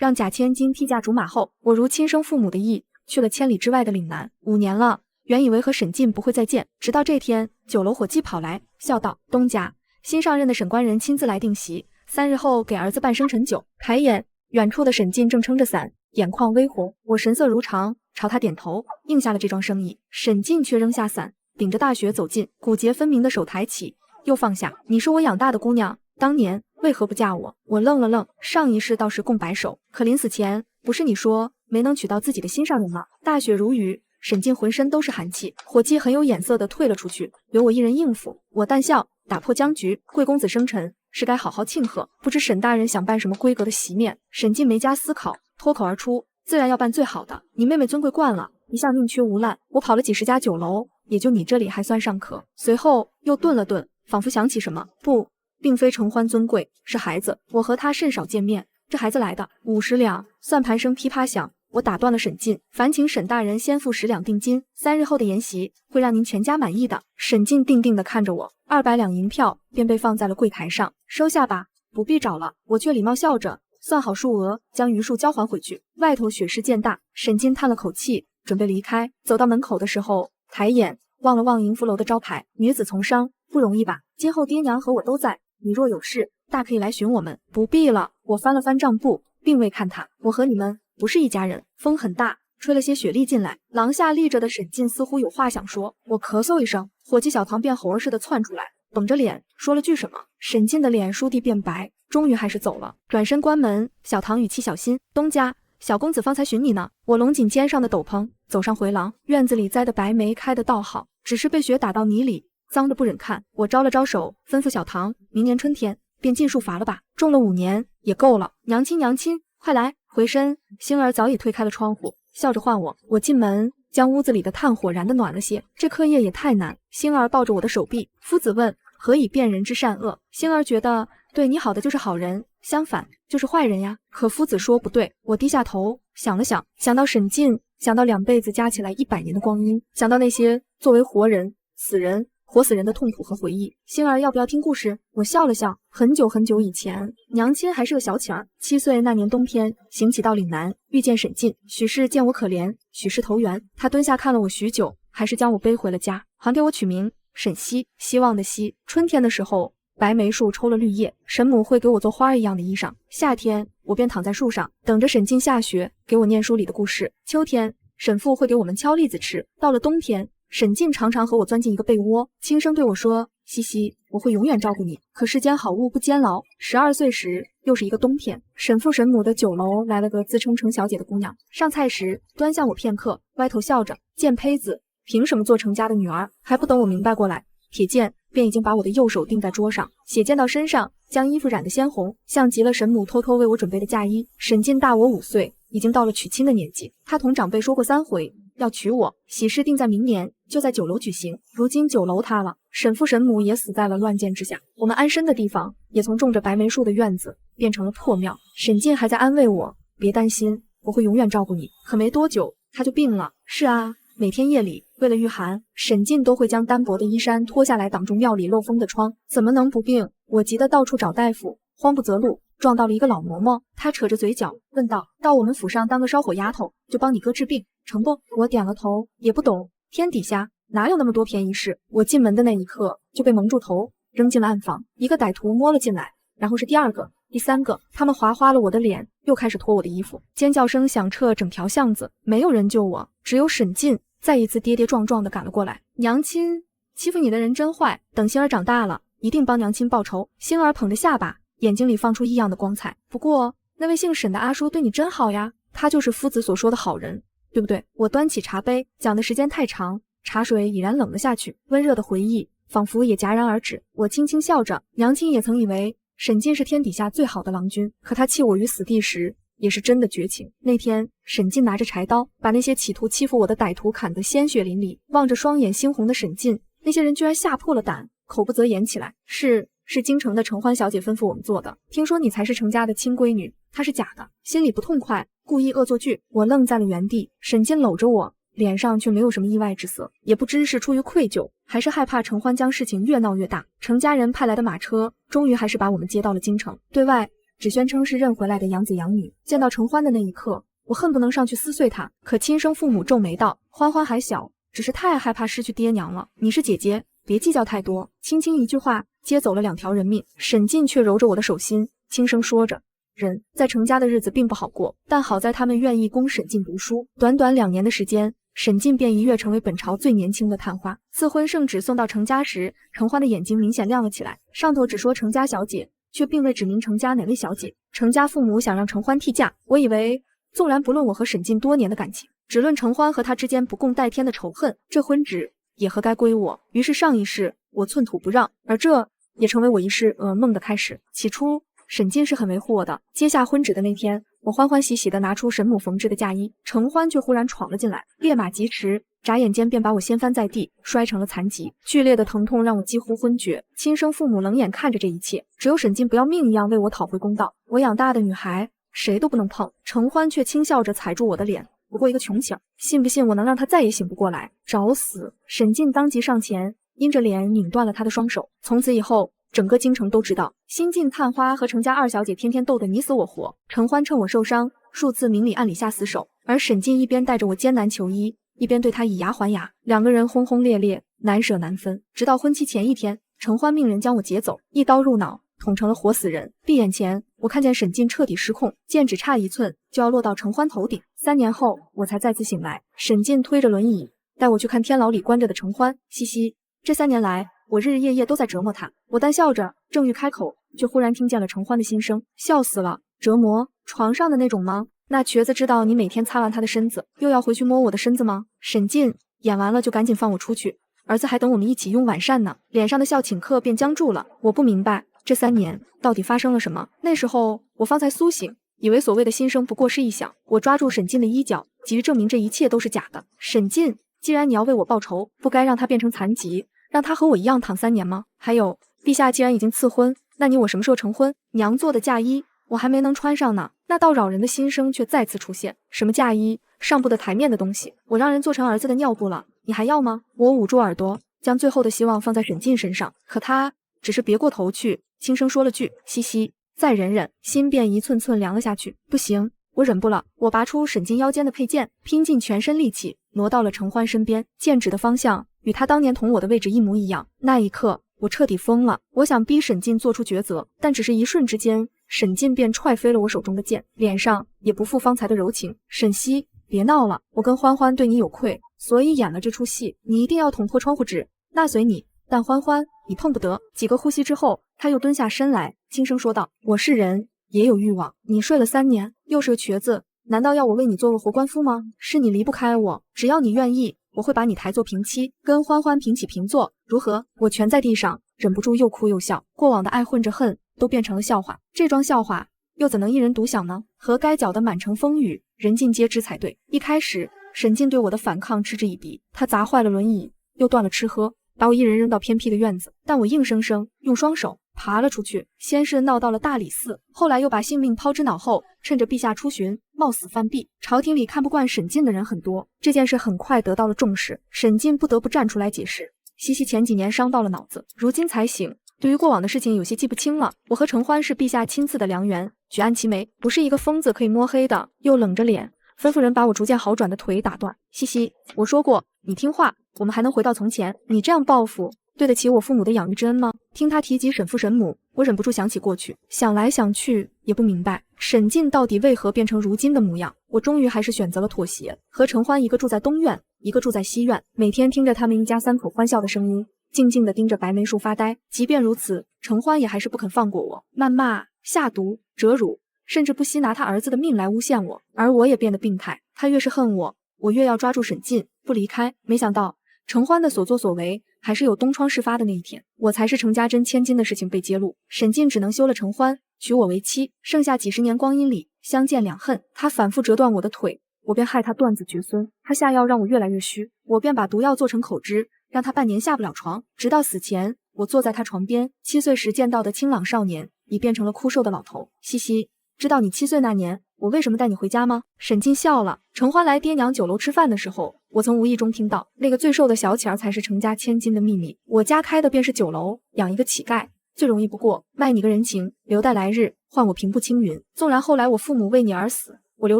让贾千金替嫁竹马后，我如亲生父母的意，去了千里之外的岭南。5年了，原以为和沈进不会再见，直到这天，酒楼伙计跑来，笑道：“东家，新上任的审官人亲自来定席，3日后给儿子办生辰酒。”抬眼，远处的沈进正撑着伞，眼眶微红，我神色如常，朝他点头，应下了这桩生意。沈进却扔下伞，顶着大雪走近，骨节分明的手抬起，又放下。你是我养大的姑娘，当年为何不嫁我？我愣了愣，上一世倒是共白首，可临死前，不是你说没能娶到自己的心上人吗？大雪如雨，沈进浑身都是寒气，伙计很有眼色的退了出去，留我一人应付。我淡笑，打破僵局，贵公子生辰，是该好好庆贺，不知沈大人想办什么规格的席面？沈进没加思考，脱口而出：“自然要办最好的，你妹妹尊贵惯了，一向宁缺毋滥，我跑了几十家酒楼，也就你这里还算尚可。”随后又顿了顿，仿佛想起什么，不，并非承欢尊贵，是孩子，我和他甚少见面，这孩子来的50两。算盘声噼啪响，我打断了沈进：“烦请沈大人先付10两定金，3日后的筵席会让您全家满意的。”沈进定定地看着我，200两银票便被放在了柜台上。收下吧，不必找了。我却礼貌笑着算好数额，将余数交还回去。外头雪势渐大，沈进叹了口气，准备离开。走到门口的时候，抬眼望了望迎福楼的招牌，女子从商，不容易吧？今后爹娘和我都在，你若有事，大可以来寻我们。不必了。我翻了翻账簿，并未看他，我和你们不是一家人。风很大，吹了些雪粒进来。廊下立着的沈进似乎有话想说，我咳嗽一声，伙计小唐便猴儿似的窜出来，绷着脸说了句什么。沈进的脸倏地变白，终于还是走了。转身关门，小唐语气小心：“东家，小公子方才寻你呢。”我拢紧肩上的斗篷，走上回廊。院子里栽的白梅开得倒好，只是被雪打到泥里，脏得不忍看。我招了招手，吩咐小唐，明年春天便尽数伐了吧，种了5年也够了。娘亲娘亲，快来！回身，星儿早已推开了窗户，笑着唤我。我进门，将屋子里的炭火燃得暖了些。这课业也太难。星儿抱着我的手臂，夫子问：“何以辨人之善恶？”星儿觉得对你好的就是好人，相反就是坏人呀。可夫子说不对。我低下头想了想，想到沈进，想到2辈子加起来100年的光阴，想到那些作为活人、死人、活死人的痛苦和回忆。星儿要不要听故事？我笑了笑。很久很久以前，娘亲还是个小乞儿，7岁那年冬天，行乞到岭南，遇见沈进。许是见我可怜，许是投缘，他蹲下看了我许久，还是将我背回了家，还给我取名沈西，希望的希。春天的时候，白梅树抽了绿叶，沈母会给我做花一样的衣裳。夏天，我便躺在树上，等着沈进下学，给我念书里的故事。秋天，沈父会给我们敲栗子吃。到了冬天，沈进常常和我钻进一个被窝，轻声对我说：“西西，我会永远照顾你。”可世间好物不坚牢。12岁时，又是一个冬天，沈父沈母的酒楼来了个自称程小姐的姑娘，上菜时端向我片刻，歪头笑着：“贱胚子，凭什么做程家的女儿？”还不等我明白过来，铁剑便已经把我的右手钉在桌上，血溅到身上，将衣服染得鲜红，像极了沈母偷偷为我准备的嫁衣。沈进大我5岁，已经到了娶亲的年纪，他同长辈说过3回要娶我，喜事定在明年，就在酒楼举行。如今酒楼塌了，沈父沈母也死在了乱箭之下，我们安身的地方也从种着白梅树的院子变成了破庙。沈进还在安慰我：“别担心，我会永远照顾你。”可没多久，他就病了。是啊，每天夜里为了御寒，沈进都会将单薄的衣衫脱下来挡住庙里漏风的窗，怎么能不病？我急得到处找大夫，慌不择路，撞到了一个老嬷嬷，她扯着嘴角问道：“到我们府上当个烧火丫头，就帮你哥治病，成不？”我点了头，也不懂，天底下哪有那么多便宜事？我进门的那一刻就被蒙住头，扔进了暗房。一个歹徒摸了进来，然后是第2个、第3个，他们划花了我的脸，又开始脱我的衣服，尖叫声响彻整条巷子，没有人救我，只有沈进再一次跌跌撞撞地赶了过来。“娘亲，欺负你的人真坏，等星儿长大了，一定帮娘亲报仇。”星儿捧着下巴，眼睛里放出异样的光彩。“不过那位姓沈的阿叔对你真好呀，他就是夫子所说的好人，对不对？”我端起茶杯，讲的时间太长，茶水已然冷了下去，温热的回忆仿佛也戛然而止。我轻轻笑着，娘亲也曾以为沈进是天底下最好的郎君，可他弃我于死地时，也是真的绝情。那天，沈进拿着柴刀，把那些企图欺负我的歹徒砍得鲜血淋漓。望着双眼猩红的沈进，那些人居然吓破了胆，口不择言起来。是京城的承欢小姐吩咐我们做的，听说你才是程家的亲闺女，她是假的。心里不痛快，故意恶作剧。我愣在了原地，沈进搂着我，脸上却没有什么意外之色，也不知是出于愧疚，还是害怕承欢将事情越闹越大。程家人派来的马车，终于还是把我们接到了京城。对外，只宣称是认回来的养子养女。见到程欢的那一刻，我恨不能上去撕碎他。可亲生父母皱眉道：“欢欢还小，只是太害怕失去爹娘了。你是姐姐，别计较太多。”轻轻一句话，接走了2条人命。沈进却揉着我的手心，轻声说着：“人在程家的日子并不好过，但好在他们愿意供沈进读书。短短2年的时间，沈进便一跃成为本朝最年轻的探花。赐婚圣旨送到程家时，程欢的眼睛明显亮了起来，上头只说程家小姐，却并未指明程家哪位小姐。程家父母想让程欢替嫁，我以为纵然不论我和沈进多年的感情，只论程欢和他之间不共戴天的仇恨，这婚旨也何该归我。于是上一世我寸土不让，而这也成为我一世噩梦的开始。起初沈进是很维护我的，接下婚旨的那天，我欢欢喜喜地拿出沈母缝制的嫁衣，程欢却忽然闯了进来，烈马疾驰，眨眼间便把我掀翻在地，摔成了残疾。剧烈的疼痛让我几乎昏厥，亲生父母冷眼看着这一切，只有沈进不要命一样为我讨回公道。我养大的女孩谁都不能碰，程欢却轻笑着踩住我的脸，不过一个穷请，信不信我能让他再也醒不过来？找死！沈进当即上前，阴着脸拧断了他的双手。从此以后，整个京城都知道，新晋探花和程家2小姐天天斗得你死我活。程欢趁我受伤，数次明里暗里下死手，而沈进一边带着我艰难求医，一边对他以牙还牙，2个人轰轰烈烈，难舍难分。直到婚期前一天，程欢命人将我劫走，一刀入脑，捅成了活死人。闭眼前，我看见沈进彻底失控，剑只差1寸就要落到程欢头顶。3年后，我才再次醒来，沈进推着轮椅带我去看天牢里关着的程欢。嘻嘻，这3年来，我日日夜夜都在折磨他。我淡笑着，正欲开口，却忽然听见了程欢的心声：“笑死了，折磨床上的那种吗？那瘸子知道你每天擦完他的身子，又要回去摸我的身子吗？”沈进演完了就赶紧放我出去，儿子还等我们一起用晚膳呢。脸上的笑顷刻便僵住了。我不明白这3年到底发生了什么。那时候我方才苏醒，以为所谓的心声不过是一想。我抓住沈进的衣角，急于证明这一切都是假的。沈进，既然你要为我报仇，不该让他变成残疾，让他和我一样躺3年吗？还有，陛下既然已经赐婚，那你我什么时候成婚？娘做的嫁衣我还没能穿上呢。那道扰人的心声却再次出现：什么嫁衣，上不得台面的东西，我让人做成儿子的尿布了，你还要吗？我捂住耳朵，将最后的希望放在沈进身上，可他只是别过头去，轻声说了句：“嘻嘻，再忍忍。”心便一寸寸凉了下去。不行，我忍不了。我拔出沈进腰间的佩剑，拼尽全身力气挪到了程欢身边，剑指的方向与他当年捅我的位置一模一样。那一刻，我彻底疯了。我想逼沈进做出抉择，但只是一瞬之间，沈进便踹飞了我手中的剑，脸上也不复方才的柔情。沈西，别闹了，我跟欢欢对你有愧，所以演了这出戏。你一定要捅破窗户纸，那随你，但欢欢你碰不得。几个呼吸之后，他又蹲下身来，轻声说道：“我是人，也有欲望。你睡了3年，又是个瘸子，难道要我为你做个活官夫吗？是你离不开我，只要你愿意，我会把你抬做平妻，跟欢欢平起平坐，如何？”我蜷在地上，忍不住又哭又笑。过往的爱混着恨，都变成了笑话。这桩笑话又怎能一人独享呢？和该搅得满城风雨，人尽皆知才对。一开始，沈进对我的反抗嗤之以鼻，他砸坏了轮椅，又断了吃喝，把我一人扔到偏僻的院子。但我硬生生用双手爬了出去，先是闹到了大理寺，后来又把性命抛之脑后，趁着陛下出巡，冒死犯壁。朝廷里看不惯沈进的人很多，这件事很快得到了重视。沈进不得不站出来解释，西西前几年伤到了脑子，如今才醒，对于过往的事情有些记不清了。我和程欢是陛下亲赐的良缘，举案齐眉，不是一个疯子可以摸黑的。又冷着脸吩咐人把我逐渐好转的腿打断。西西，我说过，你听话，我们还能回到从前。你这样报复，对得起我父母的养育之恩吗？听他提及沈父沈母，我忍不住想起过去，想来想去也不明白沈进到底为何变成如今的模样。我终于还是选择了妥协，和程欢一个住在东院，一个住在西院，每天听着他们一家3口欢笑的声音，静静地盯着白梅树发呆。即便如此，程欢也还是不肯放过我，谩骂、下毒、折辱，甚至不惜拿他儿子的命来诬陷我。而我也变得病态，他越是恨我，我越要抓住沈进不离开。没想到程欢的所作所为还是有东窗事发的那一天，我才是程家真千金的事情被揭露，沈进只能休了程欢，娶我为妻。剩下几十年光阴里，相见两恨。他反复折断我的腿，我便害他断子绝孙；他下药让我越来越虚，我便把毒药做成口汁，让他半年下不了床。直到死前，我坐在他床边，7岁时见到的清朗少年，已变成了枯瘦的老头。西西，知道你7岁那年，我为什么带你回家吗？沈进笑了。程欢来爹娘酒楼吃饭的时候，我曾无意中听到，那个最瘦的小乞儿才是程家千金的秘密。我家开的便是酒楼，养一个乞丐，最容易不过，卖你个人情，留待来日，换我平步青云。纵然后来我父母为你而死，我流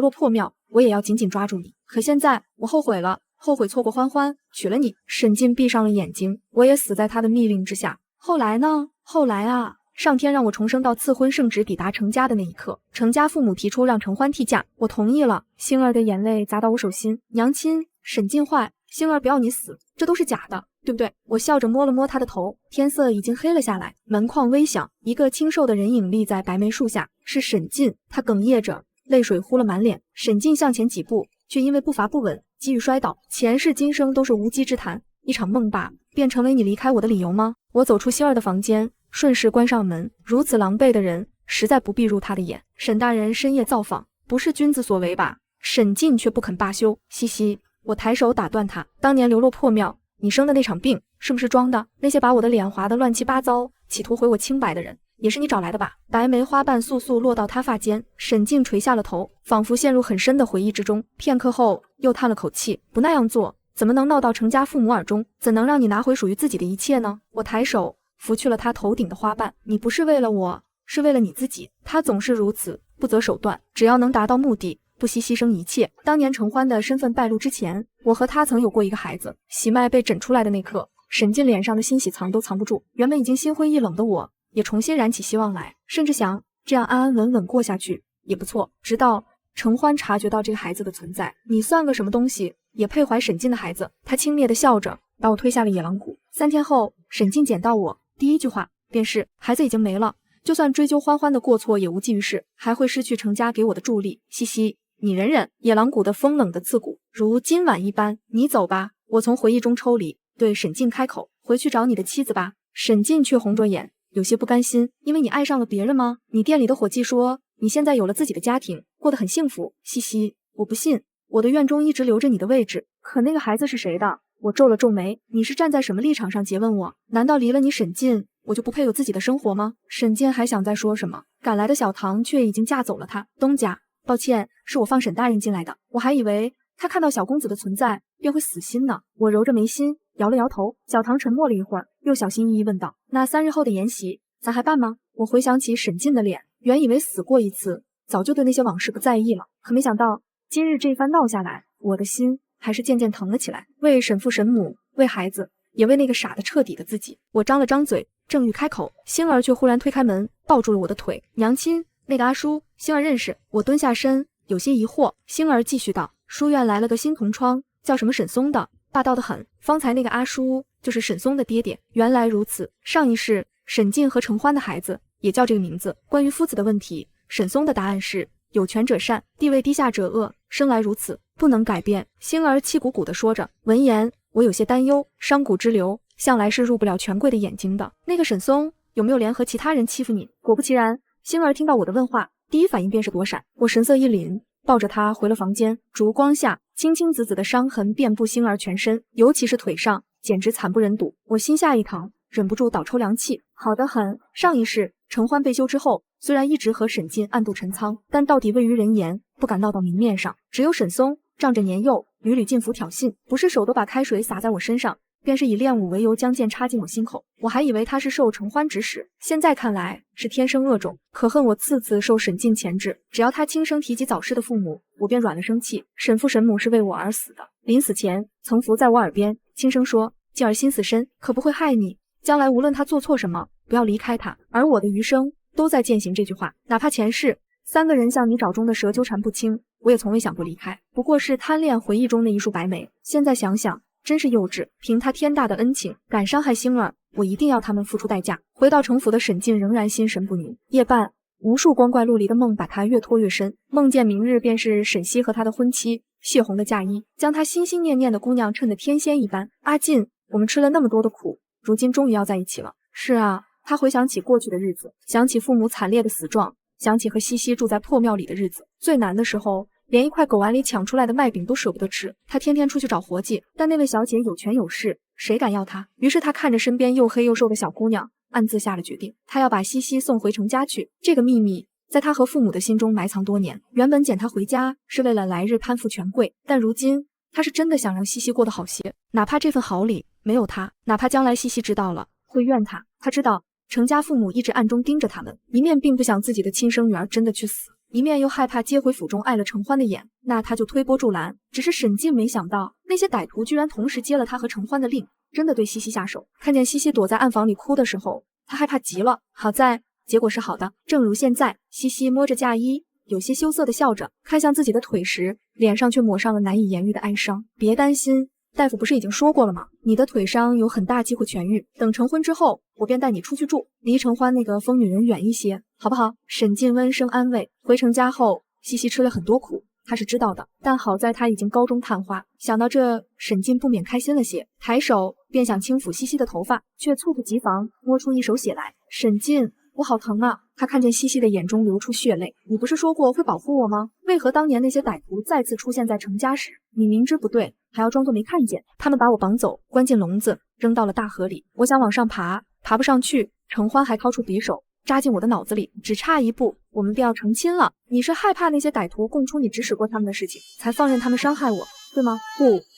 落破庙，我也要紧紧抓住你。可现在我后悔了，后悔错过欢欢，娶了你。沈静闭上了眼睛，我也死在他的密令之下。后来呢？后来啊，上天让我重生到赐婚圣旨抵达程家的那一刻，程家父母提出让程欢替嫁，我同意了。星儿的眼泪砸到我手心，娘亲，沈静坏，星儿不要你死，这都是假的，对不对？我笑着摸了摸他的头，天色已经黑了下来，门框微响，一个清瘦的人影立在白梅树下，是沈静。他哽咽着，泪水糊了满脸。沈静向前几步，却因为步伐不稳，急于摔倒。前世今生都是无稽之谈，一场梦罢，便成为你离开我的理由吗？我走出星儿的房间，顺势关上门。如此狼狈的人，实在不必入他的眼。沈大人深夜造访，不是君子所为吧？沈静却不肯罢休，嘻嘻。我抬手打断他，当年流落破庙，你生的那场病是不是装的？那些把我的脸划得乱七八糟，企图毁我清白的人，也是你找来的吧？白梅花瓣簌簌落到他发间，沈静垂下了头，仿佛陷入很深的回忆之中。片刻后，又叹了口气，不那样做，怎么能闹到程家父母耳中？怎能让你拿回属于自己的一切呢？我抬手拂去了他头顶的花瓣，你不是为了我，是为了你自己。他总是如此，不择手段，只要能达到目的，不惜牺牲一切。当年程欢的身份败露之前，我和他曾有过一个孩子。喜脉被诊出来的那刻，沈静脸上的欣喜藏都藏不住。原本已经心灰意冷的我，也重新燃起希望来，甚至想这样安安稳稳过下去也不错。直到程欢察觉到这个孩子的存在，你算个什么东西，也配怀沈静的孩子？他轻蔑地笑着，把我推下了野狼谷。3天后，沈静捡到我，第一句话便是孩子已经没了，就算追究欢欢的过错也无济于事，还会失去程家给我的助力。嘻嘻，你忍忍。野狼谷的风冷的刺骨，如今晚一般。你走吧。我从回忆中抽离，对沈静开口，回去找你的妻子吧。沈静却红着眼，有些不甘心。因为你爱上了别人吗？你店里的伙计说你现在有了自己的家庭，过得很幸福。嘻嘻，我不信，我的院中一直留着你的位置。可那个孩子是谁的？我皱了皱眉，你是站在什么立场上诘问我？难道离了你沈静，我就不配有自己的生活吗？沈静还想再说什么，赶来的小唐却已经架走了他。东家，抱歉，是我放沈大人进来的，我还以为他看到小公子的存在便会死心呢。我揉着眉心，摇了摇头。小唐沉默了一会儿，又小心翼翼问道，那3日后的筵席咱还办吗？我回想起沈静的脸，原以为死过一次，早就对那些往事不在意了，可没想到今日这一番闹下来，我的心还是渐渐疼了起来，为沈父沈母，为孩子，也为那个傻的彻底的自己。我张了张嘴，正欲开口，星儿却忽然推开门，抱住了我的腿。娘亲，那个阿叔，星儿认识。我蹲下身，有些疑惑。星儿继续道，书院来了个新同窗，叫什么沈松的，霸道得很。方才那个阿叔就是沈松的爹爹。原来如此，上一世沈静和程欢的孩子也叫这个名字。关于夫子的问题，沈松的答案是有权者善，地位低下者恶，生来如此，不能改变。星儿气鼓鼓地说着。闻言，我有些担忧，商贾之流向来是入不了权贵的眼睛的。那个沈松有没有联合其他人欺负你？果不其然，星儿听到我的问话，第一反应便是躲闪。我神色一凛，抱着他回了房间。烛光下，青青紫紫的伤痕遍布星儿全身，尤其是腿上，简直惨不忍睹。我心下一疼，忍不住倒抽凉气。好得很，上一世程欢被休之后，虽然一直和沈静暗度陈仓，但到底位于人言，不敢闹到明面上。只有沈松仗着年幼，屡屡进府挑衅，不是手都把开水洒在我身上，便是以练武为由将剑插进我心口。我还以为他是受程欢指使，现在看来是天生恶种。可恨我次次受沈静钳制，只要他轻声提及早逝的父母，我便软了生气。沈父沈母是为我而死的，临死前曾伏在我耳边轻声说，静儿心思深，可不会害你，将来无论他做错什么，不要离开他。而我的余生都在践行这句话，哪怕前世3个人像你爪中的蛇纠缠不清，我也从未想过离开，不过是贪恋回忆中的一束白梅。现在想想真是幼稚，凭他天大的恩情，敢伤害星儿，我一定要他们付出代价。回到城府的沈静仍然心神不宁。夜半，无数光怪陆离的梦把他越拖越深，梦见明日便是沈西和他的婚期，血红的嫁衣将他心心念念的姑娘衬得天仙一般。阿进，我们吃了那么多的苦，如今终于要在一起了。是啊，他回想起过去的日子，想起父母惨烈的死状，想起和西西住在破庙里的日子。最难的时候，连一块狗碗里抢出来的麦饼都舍不得吃。他天天出去找活计，但那位小姐有权有势，谁敢要他？于是他看着身边又黑又瘦的小姑娘，暗自下了决定，他要把西西送回程家去。这个秘密在他和父母的心中埋藏多年。原本捡他回家是为了来日攀附权贵，但如今他是真的想让西西过得好些，哪怕这份好礼没有他，哪怕将来西西知道了会怨他。他知道程家父母一直暗中盯着他们，一面并不想自己的亲生女儿真的去死，一面又害怕接回府中碍了程欢的眼，那他就推波助澜。只是沈静没想到，那些歹徒居然同时接了他和程欢的令，真的对西西下手。看见西西躲在暗房里哭的时候，他害怕极了。好在结果是好的，正如现在，西西摸着嫁衣，有些羞涩地笑着，看向自己的腿时，脸上却抹上了难以言喻的哀伤。别担心，大夫不是已经说过了吗？你的腿伤有很大机会痊愈，等成婚之后，我便带你出去住，离程欢那个疯女人远一些，好不好？沈静温声安慰。回程家后，西西吃了很多苦，他是知道的，但好在他已经高中探花。想到这，沈静不免开心了些，抬手便想轻抚西西的头发，却猝不及防摸出一手血来。沈静，我好疼啊！他看见西西的眼中流出血泪，你不是说过会保护我吗？为何当年那些歹徒再次出现在程家时，你明知不对，还要装作没看见？他们把我绑走，关进笼子，扔到了大河里。我想往上爬，爬不上去。程欢还掏出匕首，扎进我的脑子里，只差一步，我们便要成亲了。你是害怕那些歹徒供出你指使过他们的事情，才放任他们伤害我，对吗？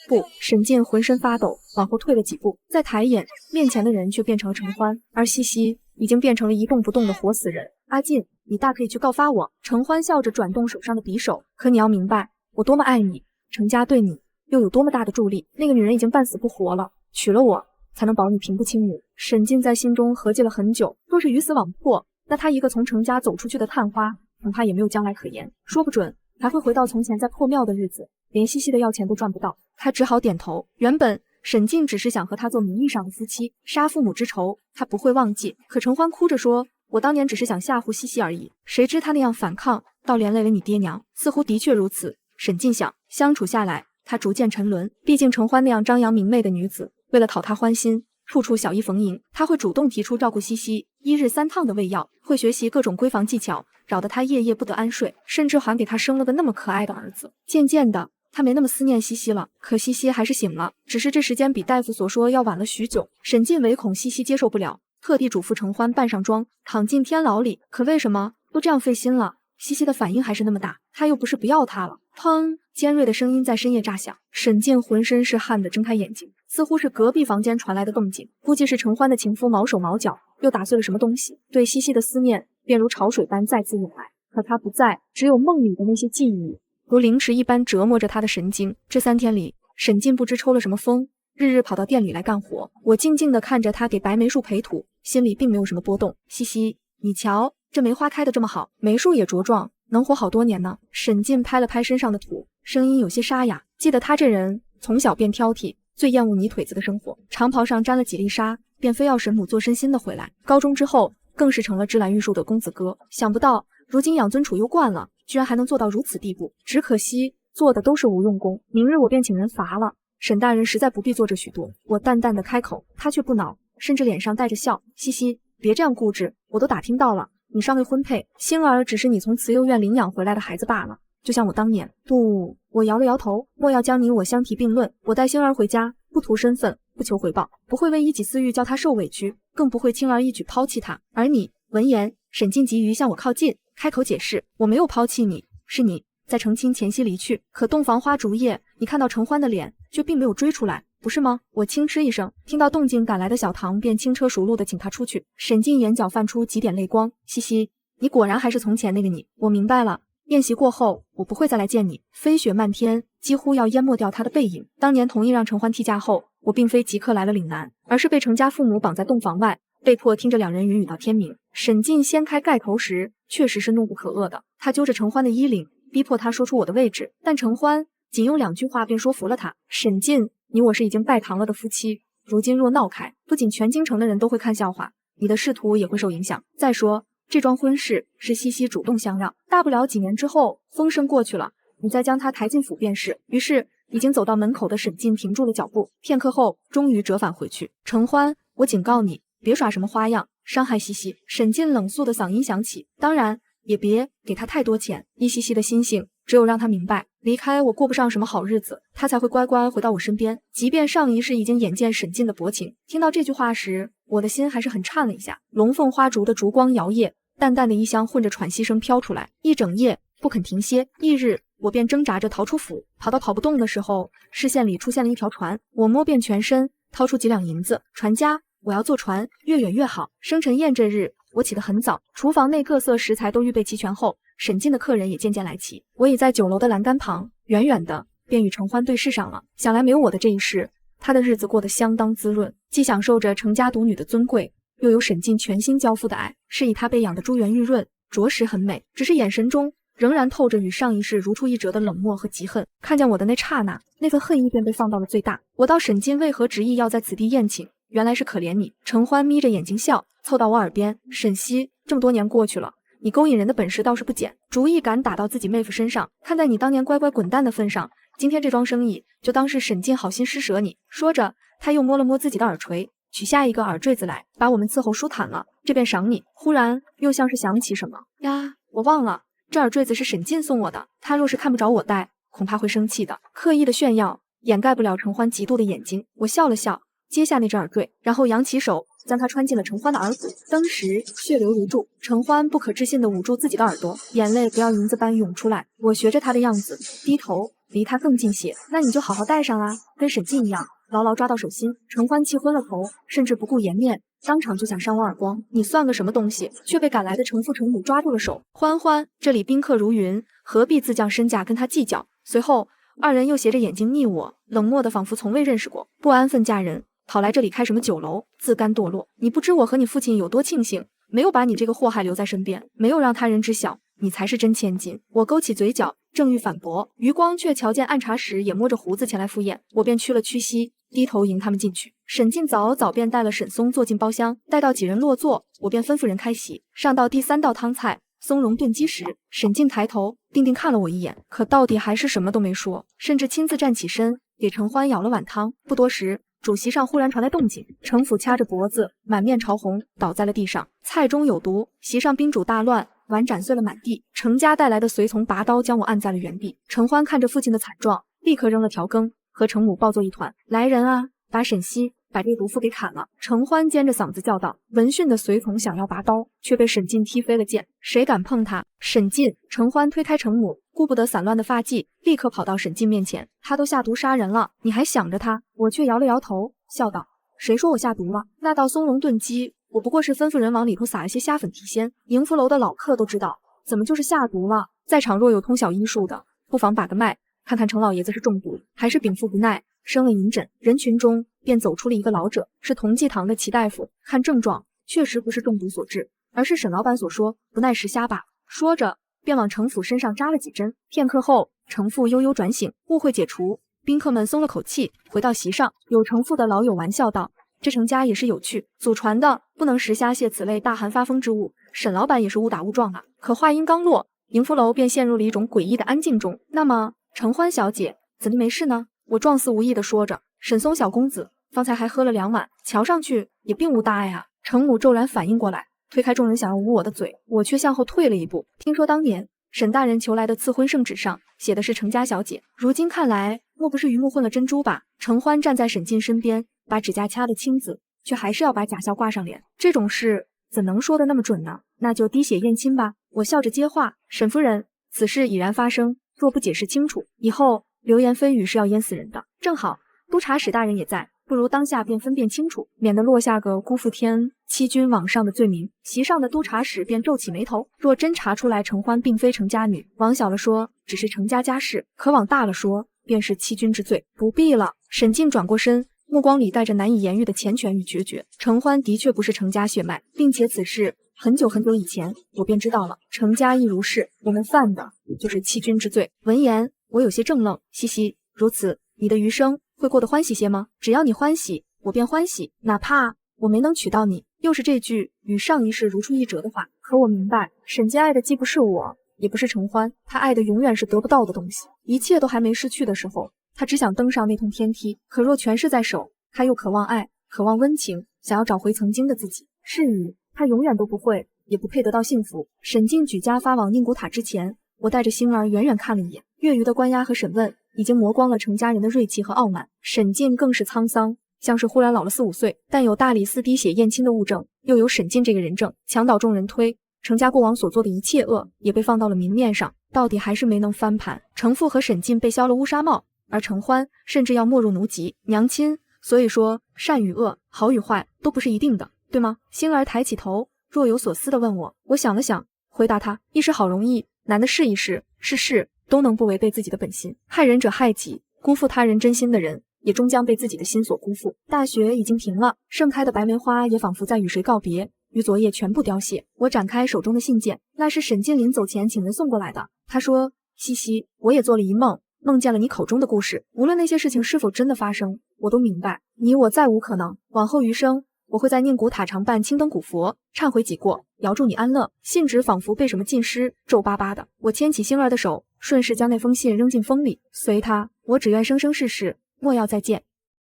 不，沈静浑身发抖，往后退了几步，再抬眼，面前的人却变成了程欢，而西西已经变成了一动不动的活死人。阿进，你大可以去告发我。程欢笑着转动手上的匕首，可你要明白，我多么爱你，程家对你又有多么大的助力。那个女人已经半死不活了，娶了我才能保你平步青云。沈静在心中合计了很久，若是鱼死网破，那他一个从程家走出去的探花，恐怕也没有将来可言，说不准还会回到从前在破庙的日子，连西西的要钱都赚不到。他只好点头。原本沈静只是想和他做名义上的夫妻，杀父母之仇他不会忘记。可程欢哭着说，我当年只是想吓唬西西而已，谁知他那样反抗，倒连累了你爹娘。似乎的确如此，沈静想。相处下来，他逐渐沉沦。毕竟程欢那样张扬明媚的女子，为了讨他欢心，处处小意逢迎。他会主动提出照顾西西，1日3趟的喂药，会学习各种闺房技巧，扰得他夜夜不得安睡，甚至还给他生了个那么可爱的儿子。渐渐的，他没那么思念西西了，可西西还是醒了，只是这时间比大夫所说要晚了许久。沈静唯恐西西接受不了，特地嘱咐程欢扮上妆，躺进天牢里。可为什么都这样费心了，西西的反应还是那么大？他又不是不要他了。砰！尖锐的声音在深夜炸响，沈静浑身是汗的睁开眼睛，似乎是隔壁房间传来的动静，估计是程欢的情夫毛手毛脚又打碎了什么东西。对西西的思念便如潮水般再次涌来，可他不在，只有梦里的那些记忆如凌迟一般折磨着他的神经。这3天里，沈静不知抽了什么风，日日跑到店里来干活。我静静地看着他给白梅树培土，心里并没有什么波动。西西，你瞧，这梅花开得这么好，梅树也茁壮，能活好多年呢。沈静拍了拍身上的土，声音有些沙哑。记得他这人从小便挑剔，最厌恶泥腿子的生活，长袍上沾了几粒沙，便非要沈母做身心的回来。高中之后，更是成了芝兰玉树的公子哥。想不到如今养尊处优惯了，居然还能做到如此地步，只可惜做的都是无用功。明日我便请人罚了。沈大人实在不必做这许多。我淡淡的开口，他却不恼，甚至脸上带着笑。西西，别这样固执，我都打听到了，你尚未婚配，星儿只是你从慈幼院领养回来的孩子罢了，就像我当年。不，我摇了摇头，莫要将你我相提并论。我带星儿回家，不图身份，不求回报，不会为一己私欲叫他受委屈，更不会轻而易举抛弃他。而你，闻言，沈静急于向我靠近，开口解释，我没有抛弃你，是你在成亲前夕离去。可洞房花烛夜，你看到程欢的脸，却并没有追出来，不是吗？我轻嗤一声，听到动静赶来的小唐便轻车熟路的请他出去。沈静眼角泛出几点泪光，西西，你果然还是从前那个你，我明白了。宴席过后，我不会再来见你。飞雪漫天，几乎要淹没掉他的背影。当年同意让程欢替嫁后，我并非即刻来了岭南，而是被程家父母绑在洞房外，被迫听着两人云雨到天明。沈静掀开盖头时，确实是怒不可遏的。他揪着程欢的衣领，逼迫他说出我的位置，但程欢仅用2句话便说服了他。沈静，你我是已经拜堂了的夫妻，如今若闹开，不仅全京城的人都会看笑话，你的仕途也会受影响。再说这桩婚事是西西主动相让，大不了几年之后风声过去了，你再将她抬进府便是。于是已经走到门口的沈静停住了脚步，片刻后终于折返回去。程欢，我警告你，别耍什么花样，伤害西西。沈静冷肃的嗓音响起，当然也别给她太多钱。依西西的心性，只有让她明白离开我过不上什么好日子，她才会乖乖回到我身边。即便上一世已经眼见沈静的薄情，听到这句话时，我的心还是很颤了一下。龙凤花烛的烛光摇曳，淡淡的衣香混着喘息声飘出来，一整夜不肯停歇。翌日，我便挣扎着逃出府，跑到跑不动的时候，视线里出现了一条船，我摸遍全身，掏出几两银子。船家，我要坐船，越远越好。生辰宴这日，我起得很早，厨房内各色食材都预备齐全后，沈进的客人也渐渐来齐。我已在酒楼的栏杆旁，远远的便与承欢对视上了。想来没有我的这一世，他的日子过得相当滋润，既享受着程家独女的尊贵，又有沈进全心交付的爱，是以他被养的珠圆玉润，着实很美。只是眼神中仍然透着与上一世如出一辙的冷漠和嫉恨。看见我的那刹那，那份恨意便被放到了最大。我道沈进为何执意要在此地宴请，原来是可怜你。承欢眯着眼睛笑，凑到我耳边，沈西，这么多年过去了，你勾引人的本事倒是不减，主意敢打到自己妹夫身上，看在你当年乖乖滚蛋的份上，今天这桩生意就当是沈进好心施舍你。说着，他又摸了摸自己的耳垂，取下一个耳坠子来，把我们伺候舒坦了，这便赏你。忽然又像是想起什么呀，我忘了，这耳坠子是沈进送我的，他若是看不着我戴，恐怕会生气的。刻意的炫耀掩盖不了承欢嫉妒的眼睛。我笑了笑，接下那只耳坠，然后扬起手将它穿进了承欢的耳骨。当时血流如注，承欢不可置信地捂住自己的耳朵，眼泪不要银子般涌出来。我学着他的样子，低头离他更近些。那你就好好戴上啊，跟沈进一样，牢牢抓到手心。承欢气昏了头，甚至不顾颜面，当场就想扇我耳光。你算个什么东西，却被赶来的承父承母抓住了手。欢欢，这里宾客如云，何必自降身价跟他计较？随后二人又斜着眼睛睨我，冷漠的仿佛从未认识过。不安分嫁人，跑来这里开什么酒楼，自甘堕落。你不知我和你父亲有多庆幸，没有把你这个祸害留在身边，没有让他人知晓，你才是真千金。我勾起嘴角，正欲反驳，余光却瞧见暗茶使也摸着胡子前来赴宴，我便屈了屈膝，低头迎他们进去。沈进早便带了沈松坐进包厢，待到几人落座，我便吩咐人开席。上到第3道汤菜松茸炖鸡时，沈进抬头定定看了我一眼，可到底还是什么都没说，甚至亲自站起身给承欢舀了碗汤。不多时，主席上忽然传来动静，程府掐着脖子，满面潮红，倒在了地上。菜中有毒，席上宾主大乱，碗斩碎了满地。程家带来的随从拔刀将我按在了原地。承欢看着父亲的惨状，立刻扔了调羹，和程母抱作一团。来人啊，把沈西把这个毒妇给砍了！承欢尖着嗓子叫道。闻讯的随从想要拔刀，却被沈进踢飞了剑。谁敢碰他？沈进！承欢推开程母，顾不得散乱的发髻，立刻跑到沈进面前。他都下毒杀人了，你还想着他？我却摇了摇头，笑道：谁说我下毒了？那道松茸炖鸡，我不过是吩咐人往里头撒一些虾粉提鲜。迎福楼的老客都知道，怎么就是下毒了？在场若有通晓医术的，不妨把个脉，看看程老爷子是中毒，还是禀赋不耐，生了银疹。人群中便走出了一个老者，是同济堂的齐大夫。看症状，确实不是中毒所致，而是沈老板所说不耐食虾吧。说着，便往程父身上扎了几针。片刻后，程父悠悠转醒，误会解除，宾客们松了口气，回到席上。有程父的老友玩笑道：这程家也是有趣，祖传的不能食虾蟹此类大寒发疯之物。沈老板也是误打误撞啊。可话音刚落，迎福楼便陷入了一种诡异的安静中。那么承欢小姐怎么没事呢？我状似无意地说着。沈松小公子方才还喝了2碗，瞧上去也并无大碍啊。程母骤然反应过来，推开众人想要捂我的嘴，我却向后退了一步。听说当年沈大人求来的赐婚圣旨上写的是程家小姐，如今看来莫不是榆木混了珍珠吧？承欢站在沈进身边，把指甲掐得青紫，却还是要把假笑挂上脸。这种事怎能说的那么准呢？那就滴血验亲吧。我笑着接话：沈夫人，此事已然发生，若不解释清楚，以后流言蜚语是要淹死人的。正好督察使大人也在，不如当下便分辨清楚，免得落下个辜负天欺君罔上的罪名。席上的督察使便皱起眉头，若真查出来承欢并非程家女，往小了说只是程家家事，可往大了说便是欺君之罪。不必了。沈进转过身，目光里带着难以言喻的缱绻与决绝。承欢的确不是程家血脉，并且此事很久很久以前我便知道了，程家亦如是，我们犯的就是欺君之罪。闻言我有些怔愣，嘻嘻，如此你的余生会过得欢喜些吗？只要你欢喜，我便欢喜，哪怕我没能娶到你。又是这句与上一世如出一辙的话。可我明白，沈家爱的既不是我，也不是承欢，他爱的永远是得不到的东西。一切都还没失去的时候，他只想登上那通天梯，可若权势在手，他又渴望爱，渴望温情，想要找回曾经的自己。是以他永远都不会，也不配得到幸福。沈进举家发往宁古塔之前，我带着星儿远远看了一眼，月余的关押和审问已经磨光了程家人的锐气和傲慢。沈进更是沧桑，像是忽然老了4、5岁，但有大理寺滴血验亲的物证，又有沈进这个人证，墙倒众人推，程家过往所做的一切恶也被放到了明面上，到底还是没能翻盘。程父和沈进被削了乌纱帽，而程欢甚至要没入奴籍，娘亲所以说，善与恶，好与坏，都不是一定的，对吗？星儿抬起头，若有所思地问我。我想了想，回答他：一时好容易，难的是一时，事事都能不违背自己的本心。害人者害己，辜负他人真心的人，也终将被自己的心所辜负。大雪已经停了，盛开的白梅花也仿佛在与谁告别，于昨夜全部凋谢。我展开手中的信件，那是沈近临走前请人送过来的。他说：西西，我也做了一梦，梦见了你口中的故事，无论那些事情是否真的发生，我都明白，你我再无可能。往后余生，我会在宁古塔常伴青灯古佛，忏悔己过，遥祝你安乐。信纸仿佛被什么浸湿，皱巴巴的。我牵起星儿的手，顺势将那封信扔进风里，随他，我只愿生生世世莫要再见。